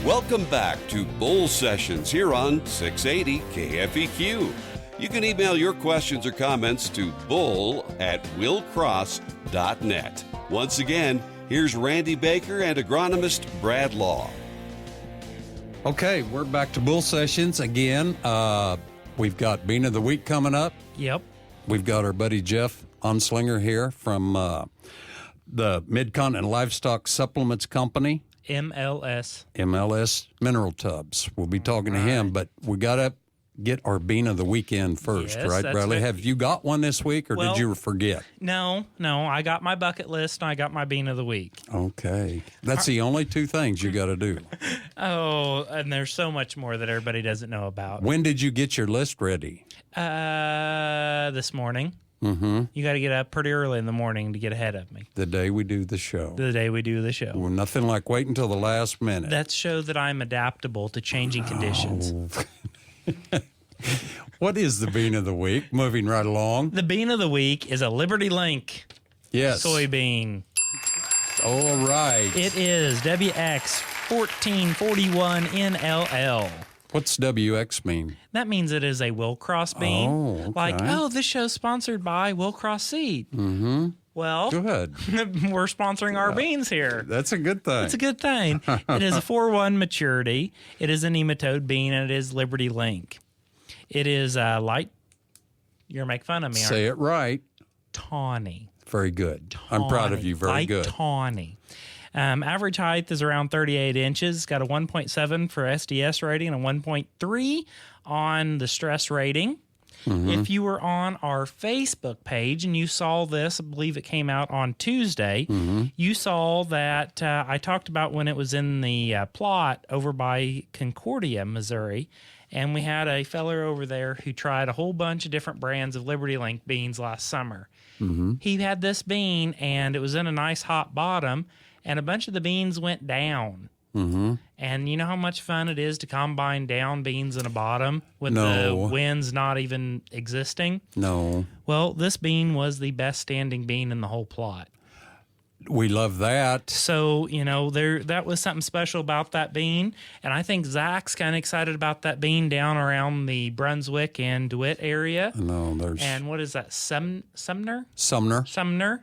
Welcome back to Bull Sessions here on 680 KFEQ. You can email your questions or comments to bull@willcross.net. Once again, here's Randy Baker and agronomist Brad Law. Okay, we're back to Bull Sessions again. We've got Bean of the Week coming up. Yep. We've got our buddy Jeff Anslinger here from the Mid-Continent Livestock Supplements Company. MLS Mineral Tubs. We'll be talking to him, but we got to get our Bean of the Weekend first, Yes, right, that's Bradley? right. Have you got one this week, or Well, did you forget? No, I got my bucket list and I got my bean of the week. Okay. That's the only two things you got to do. Oh, and there's so much more that everybody doesn't know about. When did you get your list ready? This morning. Mm-hmm. You got to get up pretty early in the morning to get ahead of me. The day we do the show. The day we do the show. Well, nothing like waiting until the last minute. That shows that I'm adaptable to changing conditions. What is the Bean of the Week? Moving right along. The bean of the week is a Liberty Link Yes. soybean. All right. It is WX 1441 NLL. What's WX mean? That means it is a Willcross bean. Oh, okay. Like, this show's sponsored by Willcross Seed. Mm-hmm. Well, Good. we're sponsoring our beans here. That's a good thing. It's a good thing. It is a 4-1 maturity. It is a nematode bean, and it is Liberty Link. It is light. You're going to make fun of me, aren't Say you? it right. Tawny. Very good. I'm proud of you. Very light good. Tawny. Average height is around 38 inches. It's got a 1.7 for SDS rating and a 1.3 on the stress rating. Mm-hmm. If you were on our Facebook page and you saw this, I believe it came out on Tuesday, you saw that I talked about when it was in the plot over by Concordia, Missouri, and we had a feller over there who tried a whole bunch of different brands of Liberty Link beans last summer. Mm-hmm. He had this bean, and it was in a nice hot bottom, and a bunch of the beans went down. Mm-hmm. And you know how much fun it is to combine down beans in a bottom with the winds not even existing? No. Well, this bean was the best standing bean in the whole plot. We love that. So, that was something special about that bean. And I think Zach's kind of excited about that bean down around the Brunswick and DeWitt area. No, there's... And what is that, Sumner? Sumner.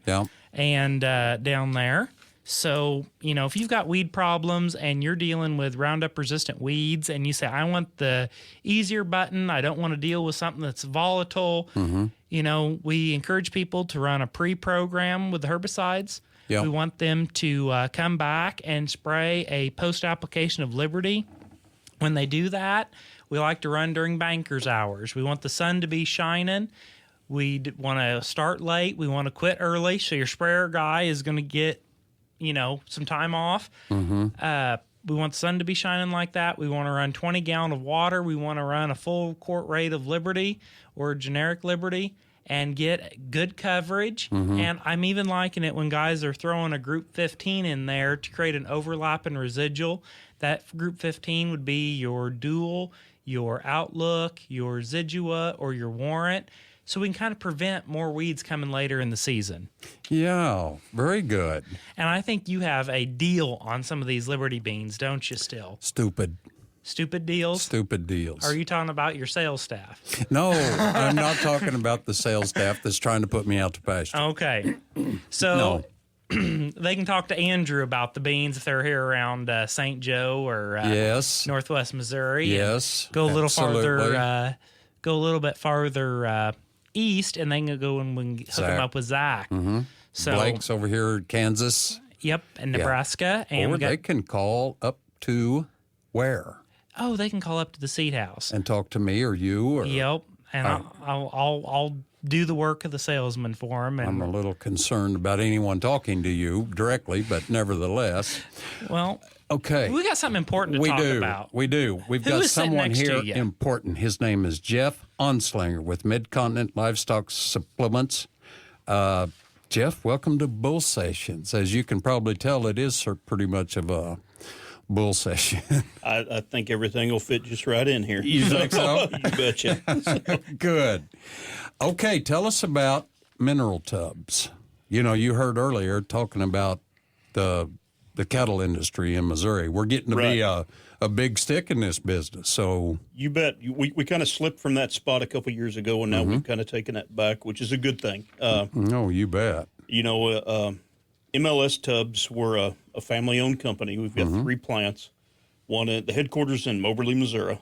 Yeah. And down there. So, if you've got weed problems and you're dealing with Roundup resistant weeds and you say, I want the easier button, I don't want to deal with something that's volatile, we encourage people to run a pre-program with the herbicides. Yep. We want them to come back and spray a post-application of Liberty. When they do that, we like to run during banker's hours. We want the sun to be shining. We want to start late. We want to quit early. So your sprayer guy is going to get some time off. Mm-hmm. We want the sun to be shining like that. We want to run 20 gallon of water. We want to run a full quart rate of Liberty or generic Liberty and get good coverage. Mm-hmm. And I'm even liking it when guys are throwing a group 15 in there to create an overlap and residual. That group 15 would be your Dual, your Outlook, your Zidua, or your Warrant. So we can kind of prevent more weeds coming later in the season. Yeah, very good. And I think you have a deal on some of these Liberty beans, don't you still? Stupid deals? Stupid deals. Are you talking about your sales staff? No, I'm not talking about the sales staff that's trying to put me out to pasture. Okay. So they can talk to Andrew about the beans if they're here around St. Joe or Northwest Missouri. Yes. Go a little farther. Go a little bit farther east, and then go and we can hook them up with Zach. Mm-hmm. So Blake's over here in Kansas. Yep, in Nebraska. Yeah. And they can call up to where? Oh, they can call up to the seed house and talk to me or you. Or, yep, and I'll do the work of the salesman for them. And I'm a little concerned about anyone talking to you directly, but nevertheless. Well, okay, we got something important to talk about. We do. We've got someone here important. His name is Jeff Anslinger with Mid-Continent Livestock Supplements. Jeff, welcome to Bull Sessions. As you can probably tell, it is pretty much of a bull session. I think everything will fit just right in here. You think so? You betcha. Good. Okay, tell us about mineral tubs. You heard earlier talking about the the cattle industry in Missouri. We're getting to be a big stick in this business. So you bet. We kind of slipped from that spot a couple years ago, and now we've kind of taken that back, which is a good thing. No, you bet. You know, MLS Tubs, we're a family-owned company. We've got 3 plants. One at the headquarters in Moberly, Missouri,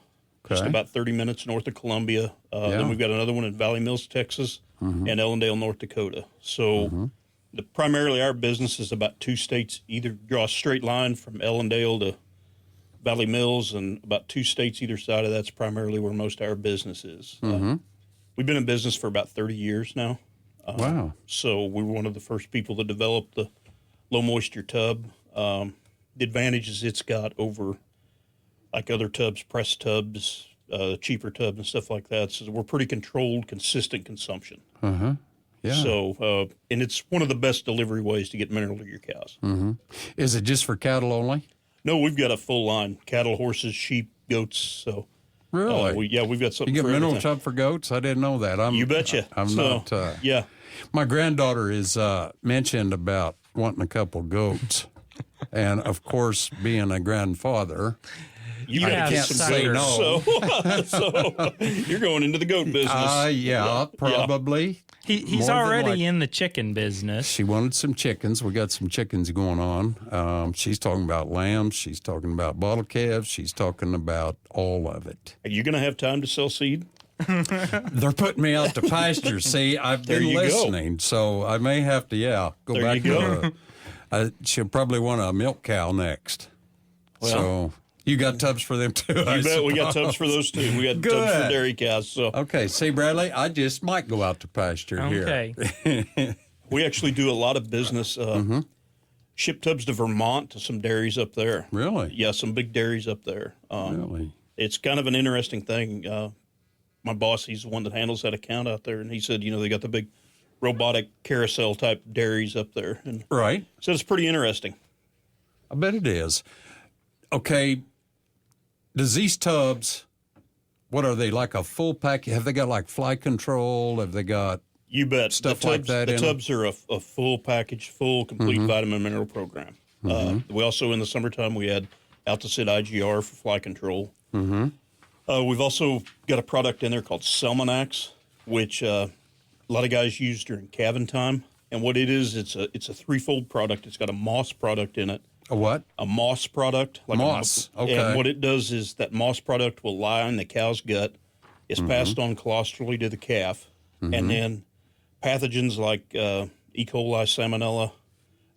just about 30 minutes north of Columbia. Then we've got another one in Valley Mills, Texas, and Ellendale, North Dakota. So primarily our business is about 2 states, either draw a straight line from Ellendale to Valley Mills, and about 2 states either side of that's primarily where most of our business is. We've been in business for about 30 years now. Wow. So we were one of the first people to develop the low-moisture tub. The advantages it's got over like other tubs, press tubs, cheaper tubs and stuff like that. So we're pretty controlled, consistent consumption. Yeah. So, and it's one of the best delivery ways to get mineral to your cows. Is it just for cattle only? No, we've got a full line: cattle, horses, sheep, goats. So, really, we've got something. You get for mineral everything. tub for goats? I didn't know that. You betcha. I'm not. Yeah. My granddaughter is mentioned about wanting a couple goats, and of course, being a grandfather. You can't say no. So you're going into the goat business. Yeah, probably. He's already in the chicken business. She wanted some chickens. We got some chickens going on. She's talking about lambs. She's talking about bottle calves. She's talking about all of it. Are you going to have time to sell seed? They're putting me out to pasture. See, I've been listening, so I may have to, go there back you to she'll probably want a milk cow next. Well, so you got tubs for them too, You bet. We got tubs for those too. We got tubs for dairy cows. So okay, see, Bradley, I just might go out to pasture here. Okay. we actually do a lot of business. Ship tubs to Vermont to some dairies up there. Really? Yeah, some big dairies up there. Really? It's kind of an interesting thing. My boss, he's the one that handles that account out there, and he said, they got the big robotic carousel type dairies up there. And right. so it's pretty interesting. I bet it is. Okay. Does these tubs, what are they, like a full pack? Have they got like fly control? Have they got You bet. stuff the tubs, like that The in tubs are a full package, full, complete vitamin mineral program. We also, in the summertime, we had Alticid IGR for fly control. We've also got a product in there called Selmanax, which a lot of guys use during calving time. And what it is, it's a threefold product. It's got a moss product in it. a what? A moss product. Like Moss, okay. And what it does is that moss product will lie in the cow's gut. It's passed on colostrally to the calf. And then pathogens like E. coli, salmonella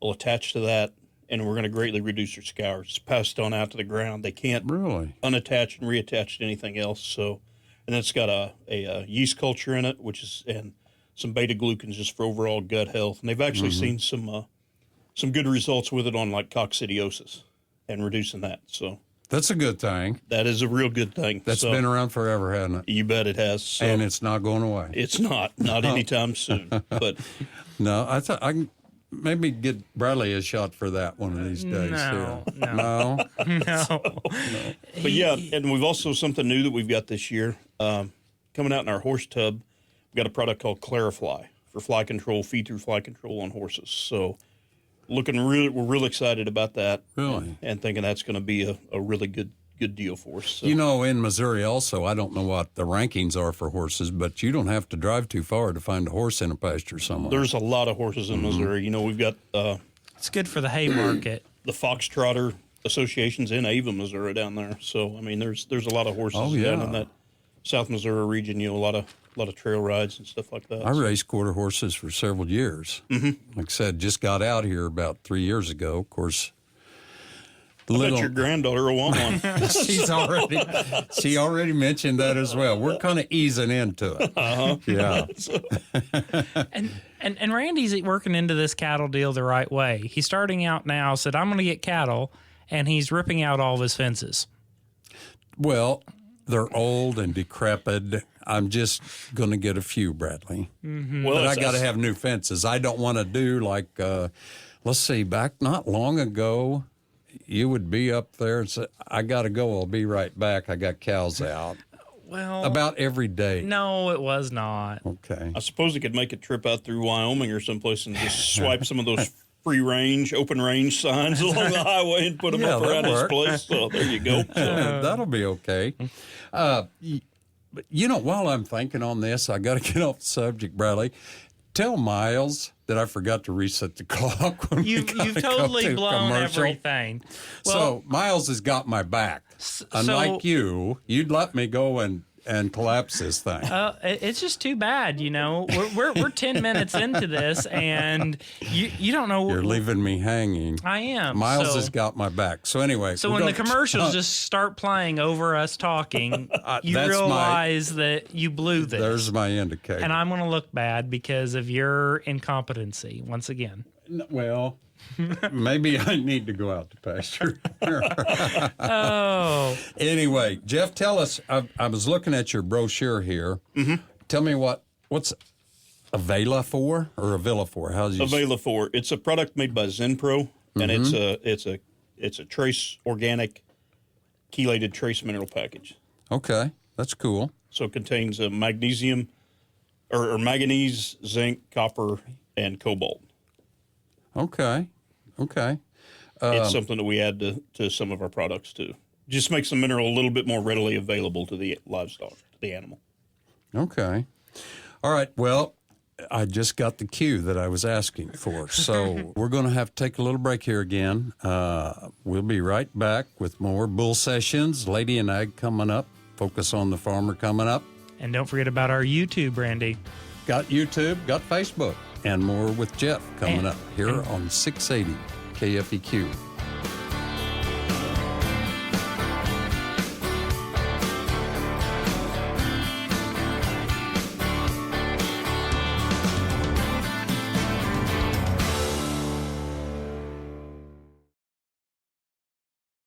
will attach to that, and we're going to greatly reduce their scours. It's passed on out to the ground. They can't Really? unattach and reattach to anything else. So, and then it's got a yeast culture in it, and some beta glucans just for overall gut health. And they've actually seen some good results with it on like coccidiosis and reducing that. So That's a good thing. that is a real good thing. That's been around forever, hasn't it? You bet it has. So And it's not going away. it's not anytime soon. But No, I thought I can maybe get Bradley a shot for that one of these days. No, here. no. No? No. But yeah, and we've also something new that we've got this year coming out in our horse tub. We've got a product called Clarifly for fly control, feed-through fly control on horses. So we're real excited about that. Really? And thinking that's going to be a really good deal for us. So. In Missouri also, I don't know what the rankings are for horses, but you don't have to drive too far to find a horse in a pasture somewhere. There's a lot of horses in Missouri. We've got It's good for the hay market. the Foxtrotter associations in Ava, Missouri down there. So, I mean, there's a lot of horses Oh, yeah. down in that South Missouri region, a lot of trail rides and stuff like that. I raced quarter horses for several years. Like I said, just got out here about 3 years ago. Of course, I bet your granddaughter will want one. she already mentioned that as well. We're kind of easing into it. Yeah. And Randy's working into this cattle deal the right way. He's starting out now, said, I'm going to get cattle, and he's ripping out all of his fences. Well, they're old and decrepit. I'm just going to get a few, Bradley. Well, But I got to have new fences. I don't want to do like, let's see, back not long ago, you would be up there and say, I got to go. I'll be right back. I got cows out. Well, About every day. no, it was not. Okay. I suppose he could make a trip out through Wyoming or someplace and just swipe some of those free range, open range signs along the highway and put them up around his place. So there you go. That'll be okay. You know, while I'm thinking on this, I got to get off the subject, Bradley. Tell Miles that I forgot to reset the clock. When You've totally blown everything. Well, so Miles has got my back. Unlike you'd let me go and collapse this thing. It's just too bad, you know. We're 10 minutes into this, and you don't know. You're leaving me hanging. I am. Miles has got my back. So anyway. So when the commercials just start playing over us talking, you realize that you blew this. There's my indicator. And I'm going to look bad because of your incompetency once again. Well, maybe I need to go out to pasture. Oh. Anyway, Jeff, tell us. I was looking at your brochure here. Mm-hmm. Tell me what's Avila-4 or Avila-4? How's you? Avila-4. It's a product made by Zenpro, and it's a trace organic chelated trace mineral package. Okay, that's cool. So it contains a magnesium or manganese, zinc, copper, and cobalt. Okay. It's something that we add to some of our products, too. Just makes the mineral a little bit more readily available to the livestock, to the animal. Okay. All right. Well, I just got the cue that I was asking for. So we're going to have to take a little break here again. We'll be right back with more Bull Sessions, Lady and Ag coming up, Focus on the Farmer coming up. And don't forget about our YouTube, Randy. Got YouTube, got Facebook, and more with Jeff coming up here on 680 KFEQ.